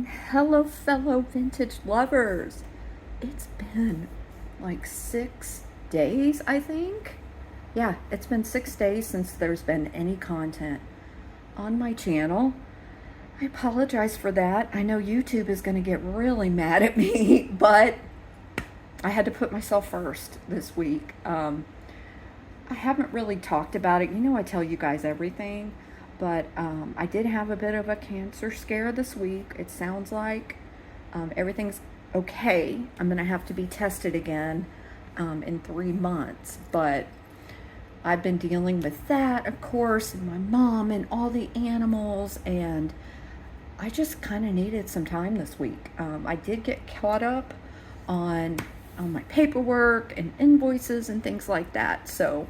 Hello, fellow vintage lovers. It's been like 6 days, I think. Yeah, it's been 6 days since there's been any content on my channel. I apologize for that. I know YouTube is going to get really mad at me, but I had to put myself first this week. I haven't really talked about it. You know, I tell you guys everything, but I did have a bit of a cancer scare this week. It sounds like everything's okay. I'm going to have to be tested again in 3 months, but I've been dealing with that, of course, and my mom and all the animals, and I just kind of needed some time this week. I did get caught up on my paperwork and invoices and things like that. So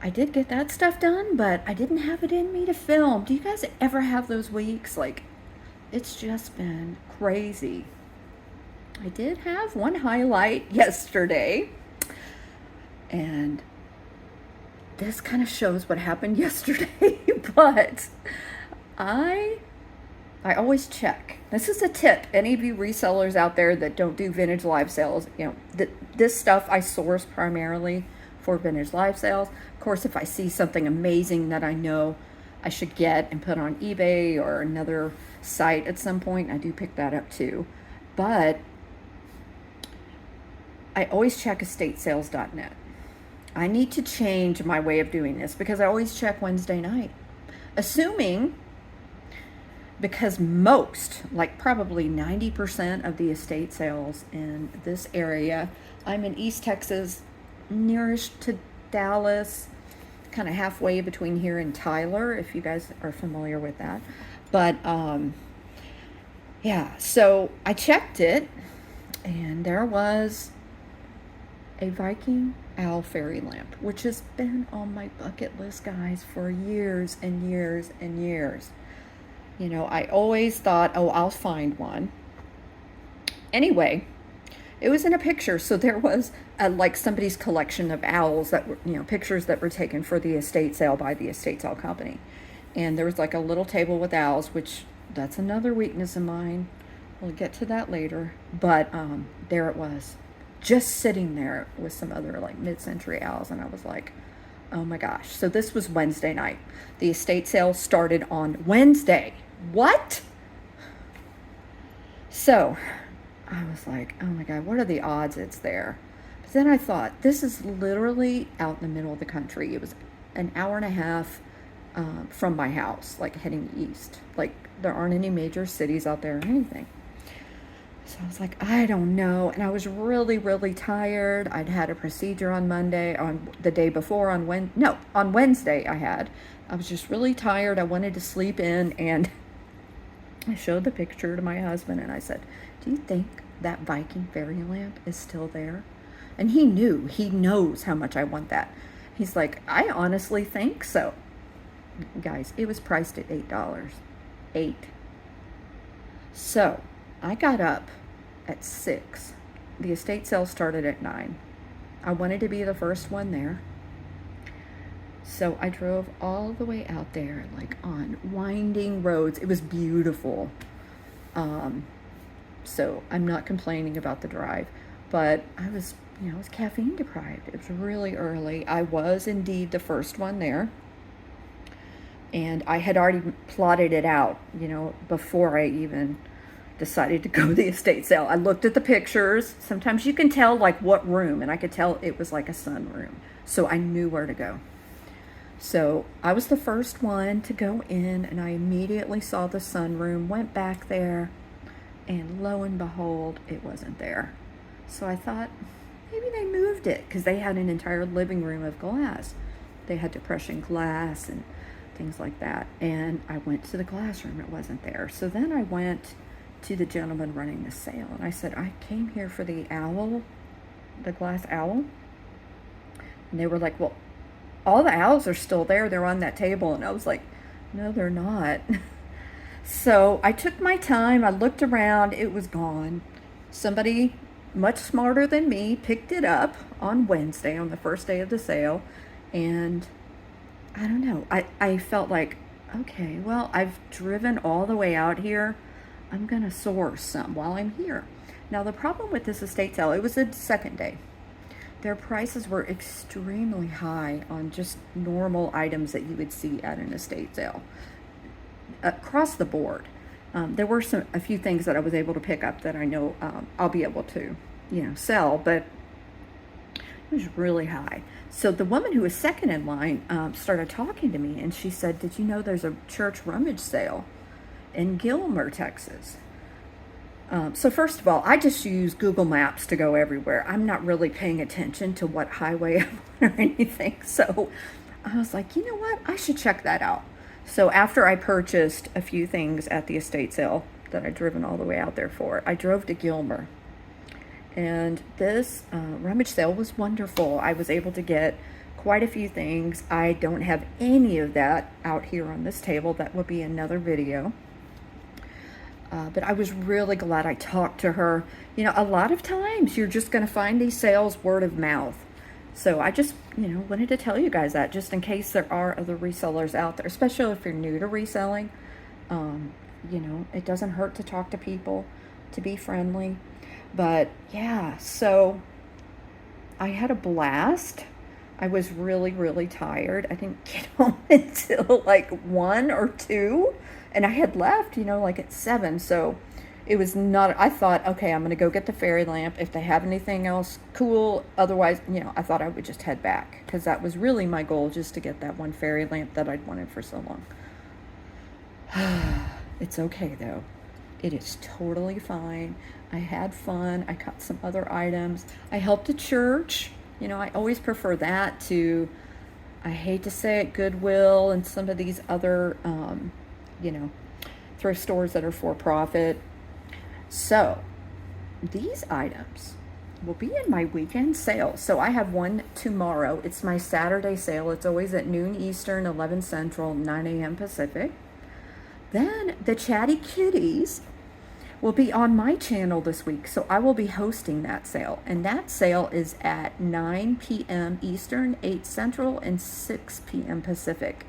I did get that stuff done, but I didn't have it in me to film. Do you guys ever have those weeks? Like, it's just been crazy. I did have one highlight yesterday, and this kind of shows what happened yesterday, but I always check. This is a tip. Any of you resellers out there that don't do vintage live sales, this stuff I source primarily for vintage live sales. Of course, if I see something amazing that I know I should get and put on eBay or another site at some point, I do pick that up too. But I always check estatesales.net. I need to change my way of doing this because I always check Wednesday night, assuming, because most, like probably 90% of the estate sales in this area, I'm in East Texas, nearest to Dallas, kind of halfway between here and Tyler, if you guys are familiar with that. But yeah, so I checked it, and there was a Viking owl fairy lamp, which has been on my bucket list, guys, for years and years and years. You know, I always thought, oh, I'll find one. Anyway, it was in a picture. So there was like somebody's collection of owls that were, pictures that were taken for the estate sale by the estate sale company. And there was like a little table with owls, which that's another weakness of mine. We'll get to that later. But there it was, just sitting there with some other like mid-century owls. And I was like, oh my gosh. So this was Wednesday night. The estate sale started on Wednesday. What? So I was like, oh my God, what are the odds it's there? But then I thought, this is literally out in the middle of the country. It was an hour and a half from my house, like heading east. Like, there aren't any major cities out there or anything. So I was like, I don't know. And I was really, really tired. I'd had a procedure on Monday, on the day before, on Wednesday I was just really tired. I wanted to sleep in, and I showed the picture to my husband, and I said, do you think that Viking fairy lamp is still there? And he knows how much I want that. He's like, I honestly think so. Guys, it was priced at $8. $8. So I got up at 6. The estate sale started at 9. I wanted to be the first one there. So I drove all the way out there, like on winding roads. It was beautiful. So I'm not complaining about the drive, but I was caffeine deprived. It was really early. I was indeed the first one there. And I had already plotted it out, before I even decided to go to the estate sale. I looked at the pictures. Sometimes you can tell like what room, and I could tell it was like a sunroom. So I knew where to go. So I was the first one to go in, and I immediately saw the sunroom, went back there, and lo and behold, it wasn't there. So I thought, maybe they moved it, because they had an entire living room of glass. They had depression glass and things like that. And I went to the glass room, it wasn't there. So then I went to the gentleman running the sale, and I said, I came here for the owl, the glass owl. And they were like, well, all the owls are still there. They're on that table. And I was like, no, they're not. So I took my time. I looked around. It was gone. Somebody much smarter than me picked it up on Wednesday, on the first day of the sale. And I don't know. I felt like, okay, well, I've driven all the way out here. I'm going to source some while I'm here. Now, the problem with this estate sale, it was the second day. Their prices were extremely high on just normal items that you would see at an estate sale across the board. There were a few things that I was able to pick up that I know I'll be able to, sell, but it was really high. So the woman who was second in line started talking to me, and she said, "Did you know there's a church rummage sale in Gilmer, Texas?" So first of all, I just use Google Maps to go everywhere. I'm not really paying attention to what highway I'm on or anything. So I was like, you know what? I should check that out. So after I purchased a few things at the estate sale that I'd driven all the way out there for, I drove to Gilmer. And this rummage sale was wonderful. I was able to get quite a few things. I don't have any of that out here on this table. That will be another video. But I was really glad I talked to her. A lot of times you're just going to find these sales word of mouth. So I just, wanted to tell you guys that just in case there are other resellers out there, especially if you're new to reselling. It doesn't hurt to talk to people, to be friendly. But yeah, so I had a blast. I was really, really tired. I didn't get home until like 1 or 2. And I had left, like at 7. So it was not, I thought, okay, I'm going to go get the fairy lamp. If they have anything else, cool. Otherwise, I thought I would just head back. Because that was really my goal, just to get that one fairy lamp that I'd wanted for so long. It's okay, though. It is totally fine. I had fun. I got some other items. I helped a church. I always prefer that to, I hate to say it, Goodwill and some of these other, thrift stores that are for profit. So these items will be in my weekend sale. So I have one tomorrow. It's my Saturday sale. It's always at noon Eastern, 11 Central, 9 a.m. Pacific. Then the Chatty Kitties will be on my channel this week. So I will be hosting that sale. And that sale is at 9 p.m. Eastern, 8 Central, and 6 p.m. Pacific.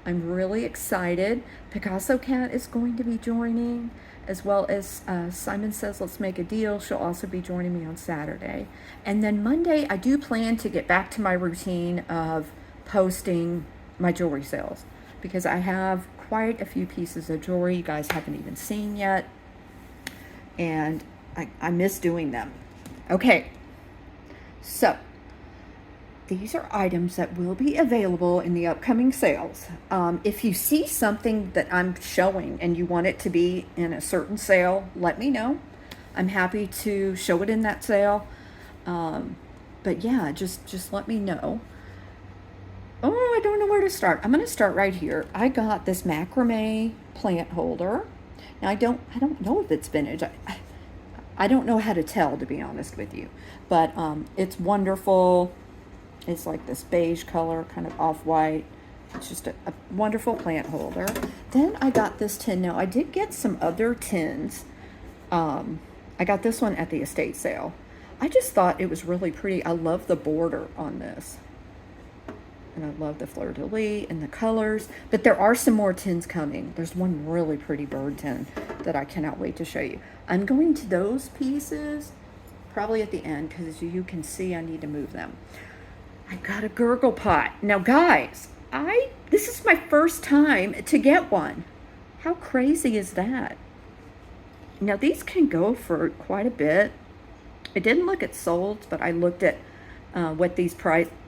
I'm really excited. Picasso Cat is going to be joining, as well as Simon Says Let's Make a Deal. She'll also be joining me on Saturday. And then Monday, I do plan to get back to my routine of posting my jewelry sales, because I have quite a few pieces of jewelry you guys haven't even seen yet. And I miss doing them. Okay, so these are items that will be available in the upcoming sales. If you see something that I'm showing and you want it to be in a certain sale, let me know. I'm happy to show it in that sale. But yeah, just let me know. Oh, I don't know where to start. I'm going to start right here. I got this macrame plant holder. Now, I don't know if it's vintage. I don't know how to tell, to be honest with you. But it's wonderful. It's like this beige color, kind of off-white. It's just a wonderful plant holder. Then I got this tin. Now, I did get some other tins. I got this one at the estate sale. I just thought it was really pretty. I love the border on this. And I love the fleur-de-lis and the colors. But there are some more tins coming. There's one really pretty bird tin that I cannot wait to show you. I'm going to those pieces probably at the end, because as you can see, I need to move them. I got a gurgle pot. Now, guys, this is my first time to get one. How crazy is that? Now, these can go for quite a bit. I didn't look at sold, but I looked at what these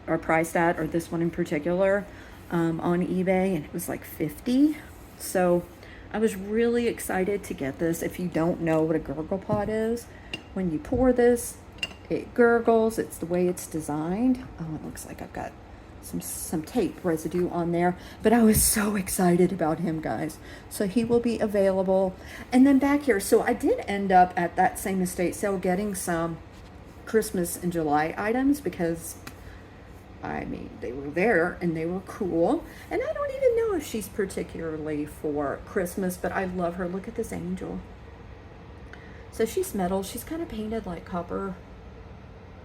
are priced at, or this one in particular, on eBay, and it was like $50. So I was really excited to get this. If you don't know what a gurgle pot is, when you pour this, it gurgles. It's the way it's designed. Oh, it looks like I've got some tape residue on there, but I was so excited about him, guys. So he will be available. And then back here, so I did end up at that same estate sale getting some Christmas and July items, because they were there and they were cool. And I don't even know if she's particularly for Christmas, but I love her. Look at this angel. So she's metal. She's kind of painted like copper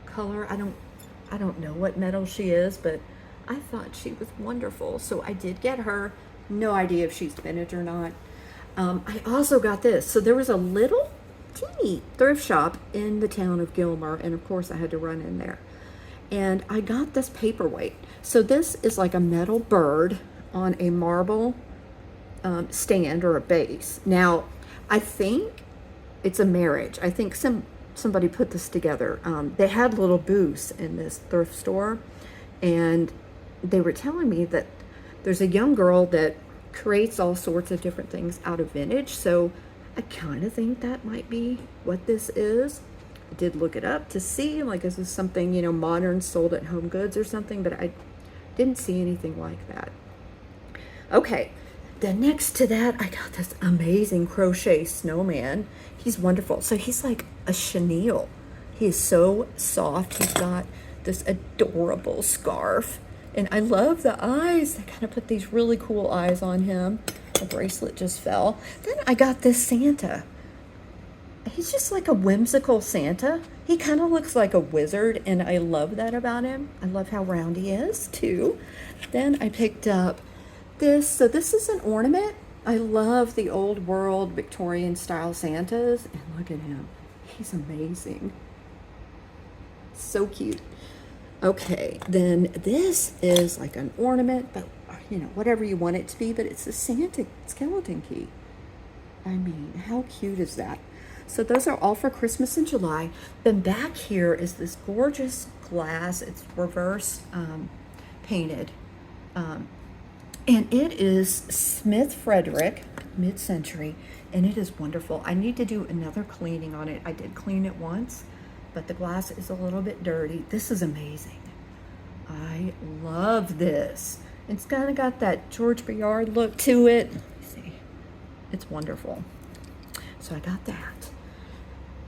color. I don't know what metal she is, but I thought she was wonderful. So I did get her. No idea if she's vintage or not. I also got this. So there was a little teeny thrift shop in the town of Gilmer, and of course I had to run in there. And I got this paperweight. So this is like a metal bird on a marble stand or a base. Now, I think it's a marriage. I think somebody put this together. They had little booths in this thrift store, and they were telling me that there's a young girl that creates all sorts of different things out of vintage. So I kind of think that might be what this is. I did look it up to see, like, is this something, you know, modern sold at Home Goods or something, but I didn't see anything like that. Okay, then next to that, I got this amazing crochet snowman. He's wonderful. So he's like a chenille. He is so soft. He's got this adorable scarf. And I love the eyes. They kind of put these really cool eyes on him. The bracelet just fell. Then I got this Santa. He's just like a whimsical Santa. He kind of looks like a wizard, and I love that about him. I love how round he is, too. Then I picked up this. So this is an ornament. I love the old world Victorian style Santas. And look at him. He's amazing. So cute. Okay, then this is like an ornament, but you know, whatever you want it to be, but it's a Santa skeleton key. I mean, how cute is that? So those are all for Christmas in July. Then back here is this gorgeous glass. It's reverse painted. And it is Smith Frederick, mid-century, and it is wonderful. I need to do another cleaning on it. I did clean it once, but the glass is a little bit dirty. This is amazing. I love this. It's kind of got that George Bayard look to it. See, it's wonderful. So I got that.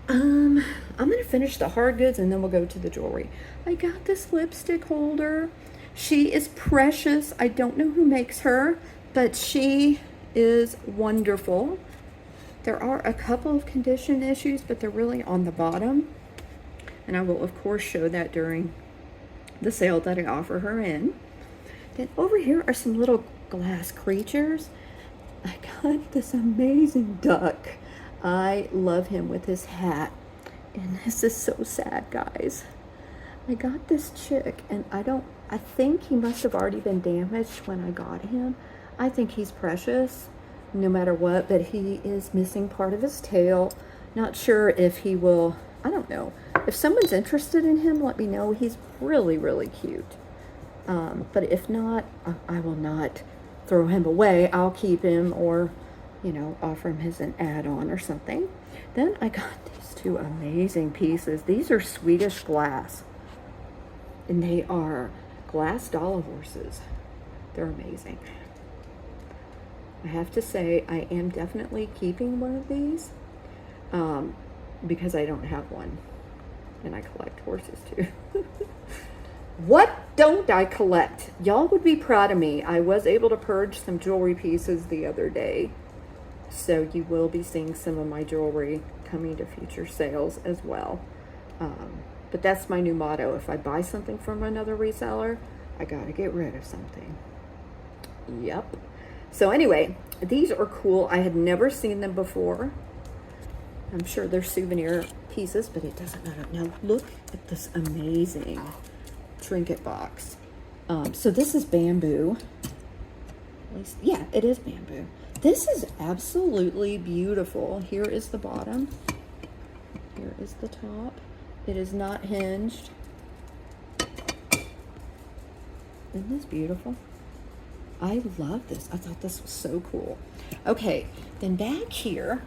I'm gonna finish the hard goods and then we'll go to the jewelry. I got this lipstick holder. She is precious. I don't know who makes her, but she is wonderful. There are a couple of condition issues, but they're really on the bottom. And I will, of course, show that during the sale that I offer her in. Then over here are some little glass creatures. I got this amazing duck. I love him with his hat. And this is so sad, guys. I got this chick, and I think he must have already been damaged when I got him. I think he's precious, no matter what, but he is missing part of his tail. Not sure if he will, I don't know. If someone's interested in him, let me know. He's really, really cute. But if not, I will not throw him away. I'll keep him, or, you know, offer him as an add-on or something. Then I got these two amazing pieces. These are Swedish glass, and they are glass dollar horses. They're amazing. I have to say, I am definitely keeping one of these because I don't have one, and I collect horses too. What don't I collect? Y'all would be proud of me. I was able to purge some jewelry pieces the other day, so you will be seeing some of my jewelry coming to future sales as well. But that's my new motto. If I buy something from another reseller, I gotta get rid of something. Yep. So anyway, these are cool. I had never seen them before. I'm sure they're souvenir pieces, but it doesn't matter. Now look at this amazing trinket box. So this is bamboo. At least, yeah, it is bamboo. This is absolutely beautiful. Here is the bottom. Here is the top. It is not hinged. Isn't this beautiful? I love this. I thought this was so cool. Okay, then back here.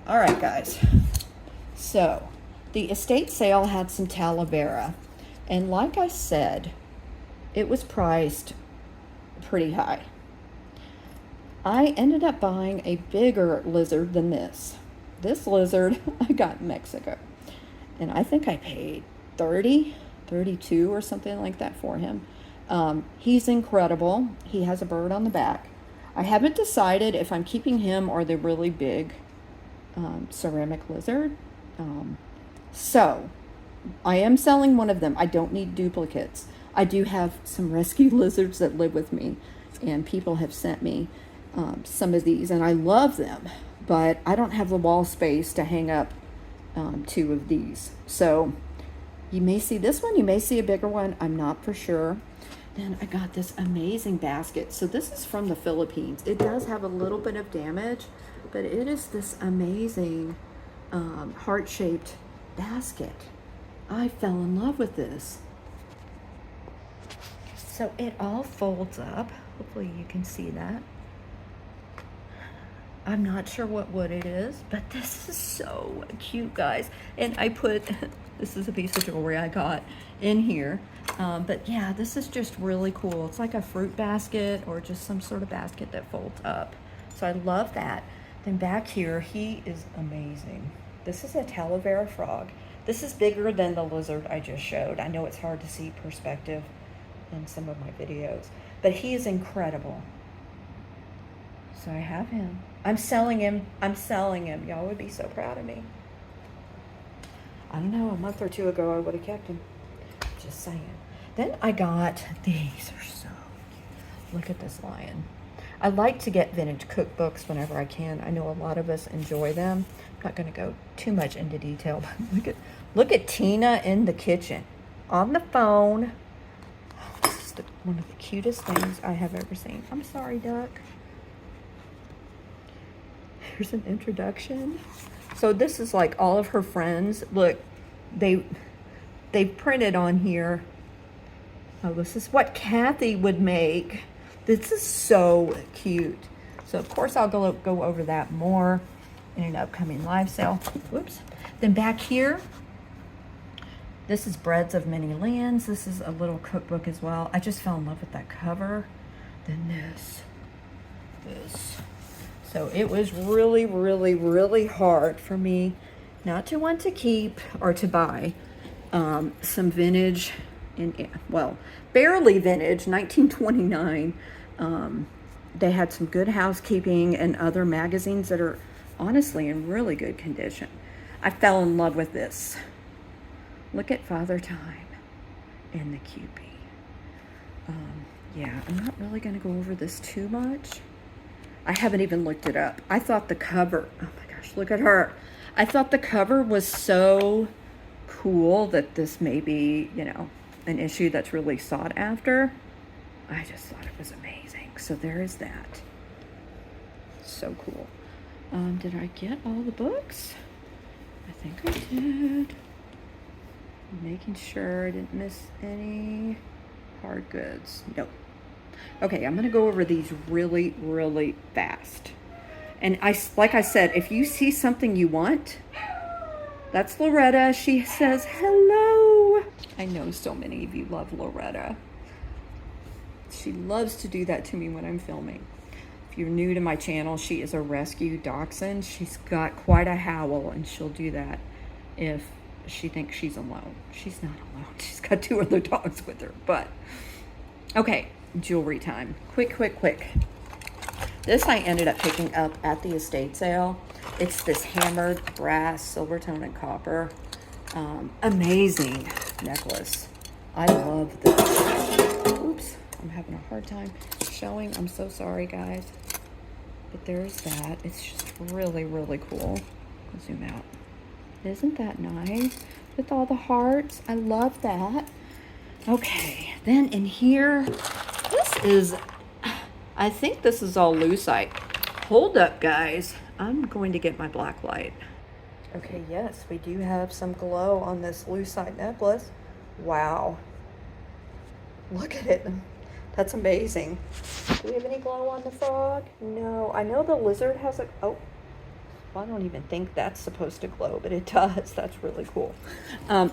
All right, guys. So the estate sale had some Talavera. And like I said, it was priced pretty high. I ended up buying a bigger lizard than this. This lizard I got in Mexico. And I think I paid 30, 32 or something like that for him. He's incredible. He has a bird on the back. I haven't decided if I'm keeping him or the really big ceramic lizard. So I am selling one of them. I don't need duplicates. I do have some rescue lizards that live with me, and people have sent me some of these, and I love them, but I don't have the wall space to hang up 2 of these. So you may see this one, you may see a bigger one, I'm not for sure. Then I got this amazing basket. So this is from the Philippines. It does have a little bit of damage, but it is this amazing heart-shaped basket. I fell in love with this. So it all folds up. Hopefully you can see that. I'm not sure what wood it is, but this is so cute, guys. And I put, this is a piece of jewelry I got in here. But yeah, this is just really cool. It's like a fruit basket or just some sort of basket that folds up. So I love that. Then back here, he is amazing. This is a talavera frog. This is bigger than the lizard I just showed. I know it's hard to see perspective in some of my videos, but he is incredible. So I have him. I'm selling him. I'm selling him. Y'all would be so proud of me. I don't know, a month or 2 ago I would have kept him. Just saying. Then I got these. Are so cute. Look at this lion. I like to get vintage cookbooks whenever I can. I know a lot of us enjoy them. I'm not going to go too much into detail, but look at Tina in the kitchen on the phone. Oh, this is one of the cutest things I have ever seen. I'm sorry, duck. Here's an introduction. So this is like all of her friends. Look, they printed on here. Oh, this is what Kathy would make. This is so cute. So of course I'll go over that more in an upcoming live sale. Whoops. Then back here, this is Breads of Many Lands. This is a little cookbook as well. I just fell in love with that cover. Then this. So it was really, really, really hard for me not to want to keep or to buy some vintage, well, barely vintage, 1929. They had some Good Housekeeping and other magazines that are honestly in really good condition. I fell in love with this. Look at Father Time and the Cupid. Yeah, I'm not really going to go over this too much. I haven't even looked it up. I thought the cover, oh my gosh, look at her. I thought the cover was so cool that this may be, you know, an issue that's really sought after. I just thought it was amazing. So there is that. So cool. Did I get all the books? I think I did. Making sure I didn't miss any hard goods. Nope. Okay, I'm going to go over these really, really fast. And like I said, if you see something you want, that's Loretta. She says, hello. I know so many of you love Loretta. She loves to do that to me when I'm filming. If you're new to my channel, she is a rescue dachshund. She's got quite a howl, and she'll do that if she thinks she's alone. She's not alone. She's got 2 other dogs with her, but okay. Jewelry time. Quick. This I ended up picking up at the estate sale. It's this hammered brass, silver tone, and copper. Amazing necklace. I love this. Oops, I'm having a hard time showing. I'm so sorry, guys. But there's that. It's just really, really cool. I'll zoom out. Isn't that nice? With all the hearts. I love that. Okay, then in here, this is, I think this is all lucite. Hold up, guys. I'm going to get my black light. Okay, yes, we do have some glow on this lucite necklace. Wow. Look at it. That's amazing. Do we have any glow on the frog? No. I know the lizard has a, oh, well, I don't even think that's supposed to glow, but it does. That's really cool.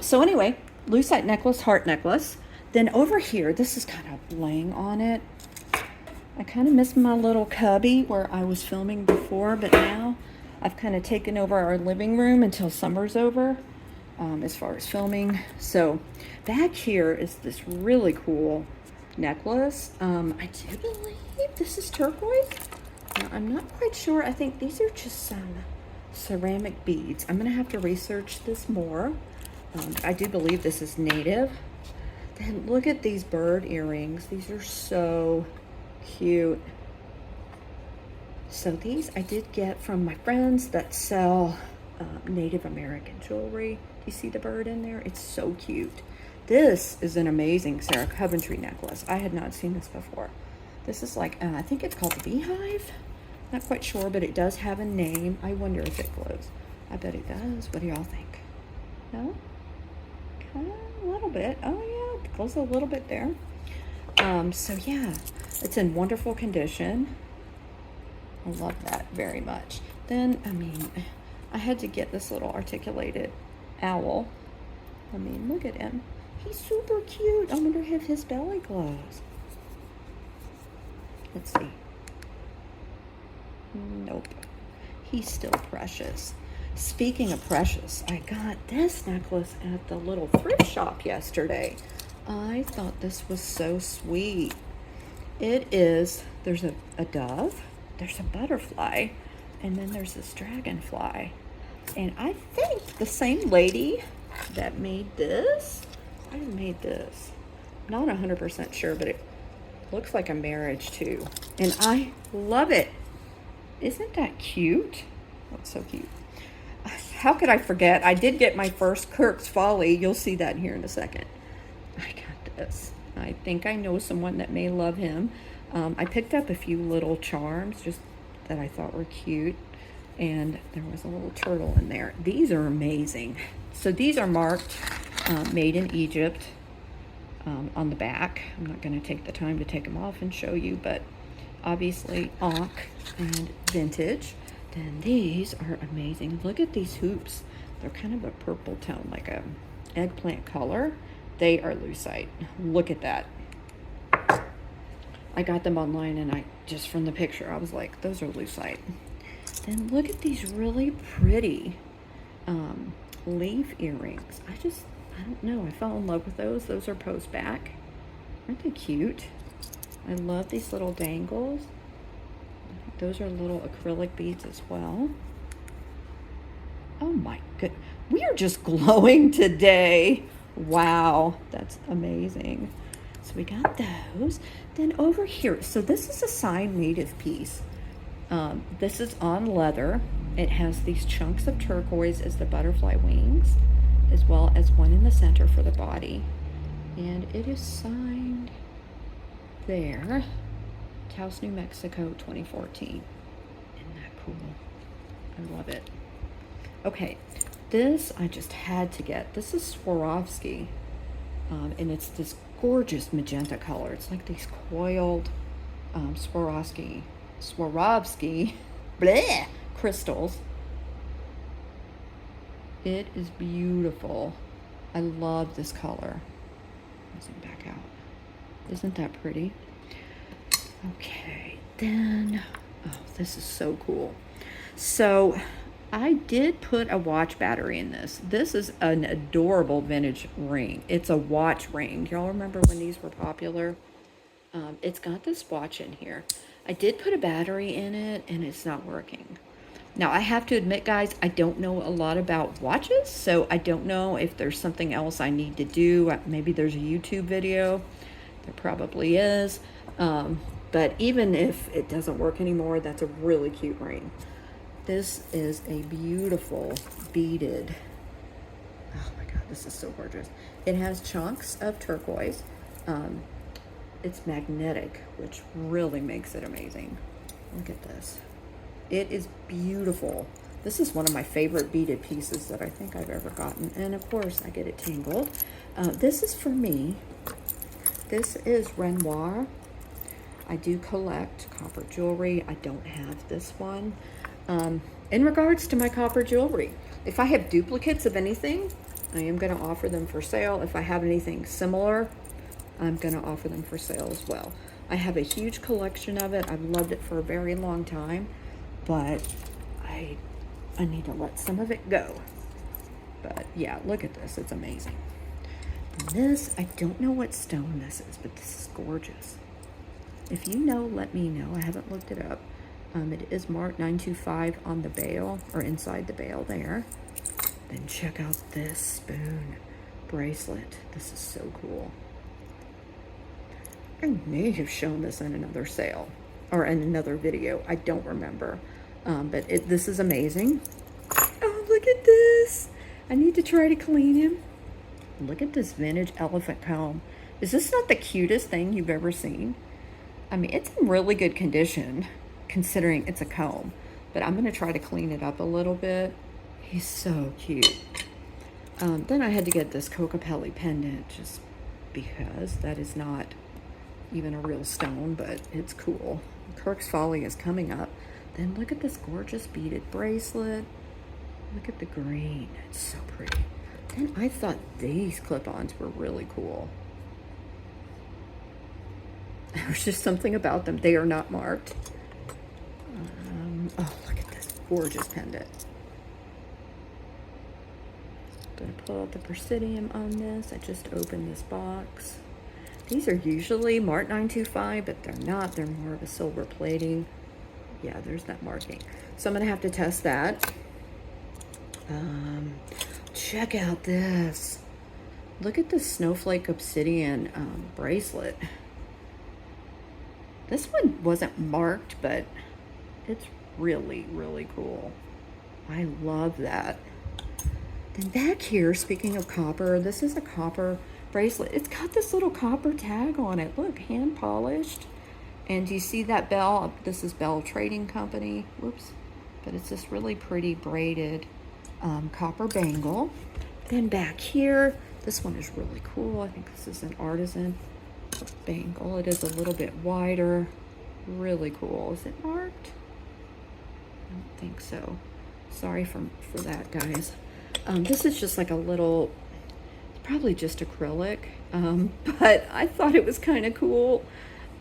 So anyway, lucite necklace, heart necklace. Then over here, this is kind of laying on it. I kind of missed my little cubby where I was filming before, but now I've kind of taken over our living room until summer's over as far as filming. So back here is this really cool necklace. I do believe this is turquoise. Now, I'm not quite sure. I think these are just some ceramic beads. I'm going to have to research this more. I do believe this is native. Then look at these bird earrings. These are so cute. So these I did get from my friends that sell Native American jewelry. Do you see the bird in there? It's so cute. This is an amazing Sarah Coventry necklace. I had not seen this before. This is like, I think it's called the Beehive. Not quite sure, but it does have a name. I wonder if it glows. I bet it does. What do y'all think? No? Kind of a little bit. Oh yeah, it glows a little bit there. So yeah, it's in wonderful condition. I love that very much. Then, I mean, I had to get this little articulated owl. I mean, look at him. He's super cute. I wonder if his belly glows. Let's see. Nope. He's still precious. Speaking of precious, I got this necklace at the little thrift shop yesterday. I thought this was so sweet. It is, there's a dove, there's a butterfly, and then there's this dragonfly. And I think the same lady that made this, I made this. Not 100% sure, but it looks like a marriage too. And I love it. Isn't that cute? Oh, it's so cute. How could I forget? I did get my first Kirks Folly. You'll see that here in a second. I got this. I think I know someone that may love him. I picked up a few little charms just that I thought were cute. And there was a little turtle in there. These are amazing. So these are marked made in Egypt on the back. I'm not going to take the time to take them off and show you, but obviously Ankh and vintage. Then these are amazing. Look at these hoops. They're kind of a purple tone, like a eggplant color. They are lucite. Look at that. I got them online and I just from the picture I was like, those are lucite. Then look at these really pretty leaf earrings. I don't know, I fell in love with those. Those are post back. Aren't they cute? I love these little dangles. Those are little acrylic beads as well. Oh my good, we are just glowing today. Wow, that's amazing. So we got those. Then over here, so this is a signed native piece. This is on leather. It has these chunks of turquoise as the butterfly wings, as well as one in the center for the body. And it is signed there. Taos, New Mexico, 2014. Isn't that cool? I love it. Okay, this I just had to get. This is Swarovski, and it's this gorgeous magenta color. It's like these coiled Swarovski bleh, crystals. It is beautiful. I love this color. Zoom back out. Isn't that pretty? Okay, then, oh, this is so cool. So I did put a watch battery in this. This is an adorable vintage ring. It's a watch ring. Y'all remember when these were popular? It's got this watch in here. I did put a battery in it and it's not working. Now I have to admit, guys, I don't know a lot about watches, so I don't know if there's something else I need to do. Maybe there's a YouTube video. There probably is. But even if it doesn't work anymore, that's a really cute ring. This is a beautiful beaded, oh my God, this is so gorgeous. It has chunks of turquoise. It's magnetic, which really makes it amazing. Look at this. It is beautiful. This is one of my favorite beaded pieces that I think I've ever gotten. And of course, I get it tangled. This is for me. This is Renoir. I do collect copper jewelry. I don't have this one. In regards to my copper jewelry, if I have duplicates of anything, I am going to offer them for sale. If I have anything similar, I'm going to offer them for sale as well. I have a huge collection of it. I've loved it for a very long time, but I need to let some of it go. But yeah, look at this. It's amazing. And this, I don't know what stone this is, but this is gorgeous. If you know, let me know. I haven't looked it up. It is marked 925 on the bail, or inside the bail there. Then check out this spoon bracelet. This is so cool. I may have shown this in another sale. or in another video. I don't remember. But this is amazing. Oh, look at this. I need to try to clean him. Look at this vintage elephant comb. Is this not the cutest thing you've ever seen? I mean, it's in really good condition considering it's a comb, but I'm going to try to clean it up a little bit. He's so cute. Then I had to get this Kokopelli pendant just because that is not even a real stone, but it's cool. Kirks Folly is coming up. Then look at this gorgeous beaded bracelet. Look at the green. It's so pretty. And I thought these clip-ons were really cool. There's just something about them. They are not marked. Oh, look at this gorgeous pendant. I'm going to pull out the Presidium on this. I just opened this box. These are usually marked 925, but they're not. They're more of a silver plating. Yeah, there's that marking. So I'm going to have to test that. Check out this. Look at this snowflake obsidian bracelet. This one wasn't marked, but it's really, really cool. I love that. Then back here, speaking of copper, this is a copper bracelet. It's got this little copper tag on it. Look, hand polished. And do you see that bell? This is Bell Trading Company. Whoops. But it's this really pretty braided copper bangle. Then back here, this one is really cool. I think this is an artisan bangle. It is a little bit wider. Really cool. Is it marked? I don't think so. Sorry for that, guys. This is just like a little, it's probably just acrylic, but I thought it was kind of cool.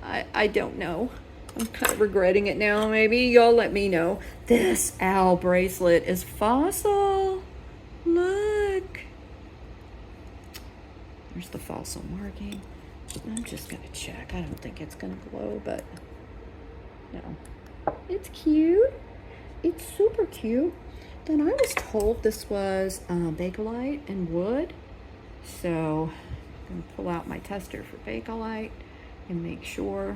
I don't know. I'm kind of regretting it now, maybe. Y'all let me know. This owl bracelet is fossil. Look. There's the fossil marking. I'm just going to check. I don't think it's going to glow, but no. It's cute. It's super cute. Then I was told this was Bakelite and wood. So I'm going to pull out my tester for Bakelite and make sure.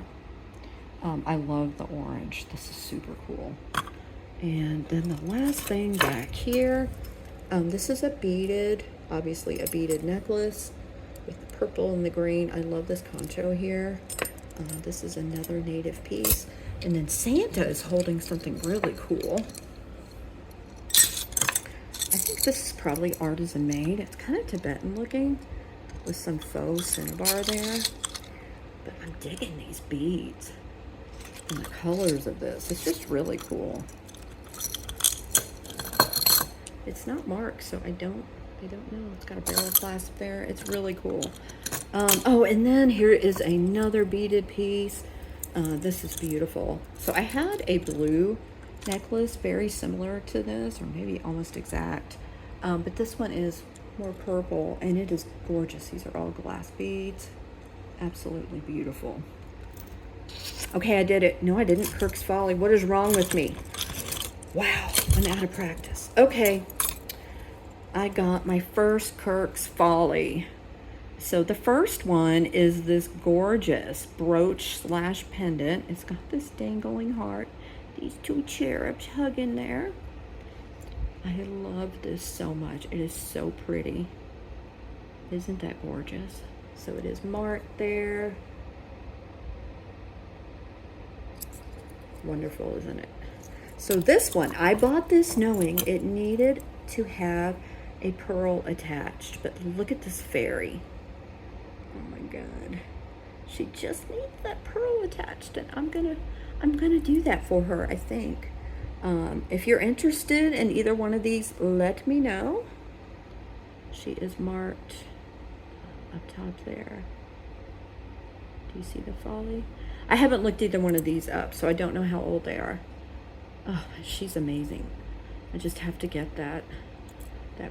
I love the orange. This is super cool. And then the last thing back here, this is a beaded, obviously a beaded necklace with the purple and the green. I love this concho here. This is another native piece. And then Santa is holding something really cool. I think this is probably artisan made. It's kind of Tibetan looking with some faux cinnabar there. But I'm digging these beads and the colors of this. It's just really cool. It's not marked, so I don't know. It's got a barrel clasp there. It's really cool. Oh, and then here is another beaded piece. This is beautiful. So I had a blue necklace very similar to this, or maybe almost exact. But this one is more purple, and it is gorgeous. These are all glass beads. Absolutely beautiful. Okay, I did it. No, I didn't. Kirks Folly. What is wrong with me? Wow, I'm out of practice. Okay, I got my first Kirks Folly. So the first one is this gorgeous brooch / pendant. It's got this dangling heart. These two cherubs hugging there. I love this so much. It is so pretty. Isn't that gorgeous? So it is marked there. Wonderful, isn't it? So this one, I bought this knowing it needed to have a pearl attached. But look at this fairy. Oh my God. She just needs that pearl attached, and I'm gonna do that for her, I think. If you're interested in either one of these, let me know. She is marked up top there. Do you see the Folly? I haven't looked either one of these up, so I don't know how old they are. Oh, she's amazing. I just have to get that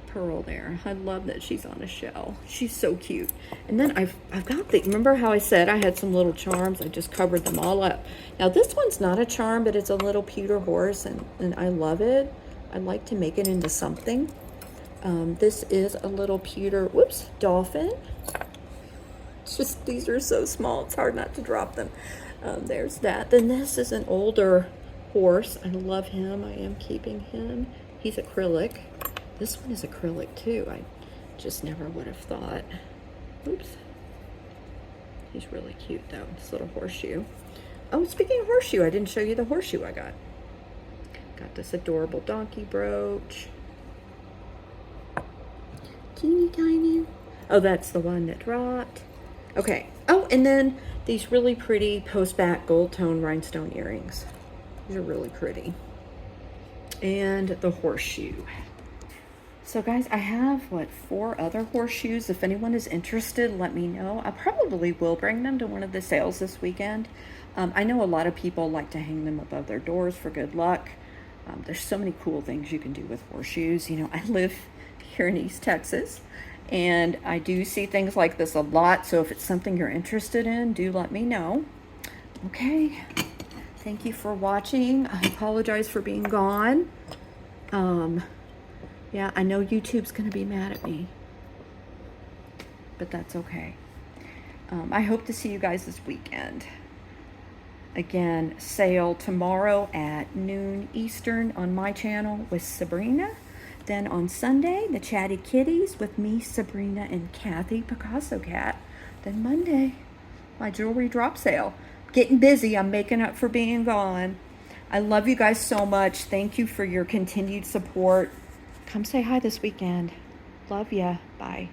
pearl there. I love that she's on a shell. She's so cute. And then I've got the, remember how I said I had some little charms? I just covered them all up. Now this one's not a charm, but it's a little pewter horse, and I love it. I like to make it into something. This is a little pewter, whoops, dolphin. It's just, these are so small, it's hard not to drop them. There's that. Then this is an older horse. I love him. I am keeping him. He's acrylic. This one is acrylic too. I just never would have thought. Oops. He's really cute though, this little horseshoe. Oh, speaking of horseshoe, I didn't show you the horseshoe I got. Got this adorable donkey brooch. Teeny tiny. Oh, that's the one that dropped. Okay. Oh, and then these really pretty post-back gold tone rhinestone earrings. These are really pretty. And the horseshoe. So guys, I have, 4 other horseshoes. If anyone is interested, let me know. I probably will bring them to one of the sales this weekend. I know a lot of people like to hang them above their doors for good luck. There's so many cool things you can do with horseshoes. You know, I live here in East Texas, and I do see things like this a lot. So if it's something you're interested in, do let me know. Okay. Thank you for watching. I apologize for being gone. Yeah, I know YouTube's going to be mad at me, but that's okay. I hope to see you guys this weekend. Again, sale tomorrow at noon Eastern on my channel with Sabrina. Then on Sunday, the Chatty Kitties with me, Sabrina, and Kathy Picasso Cat. Then Monday, my jewelry drop sale. Getting busy. I'm making up for being gone. I love you guys so much. Thank you for your continued support. Come say hi this weekend. Love ya. Bye.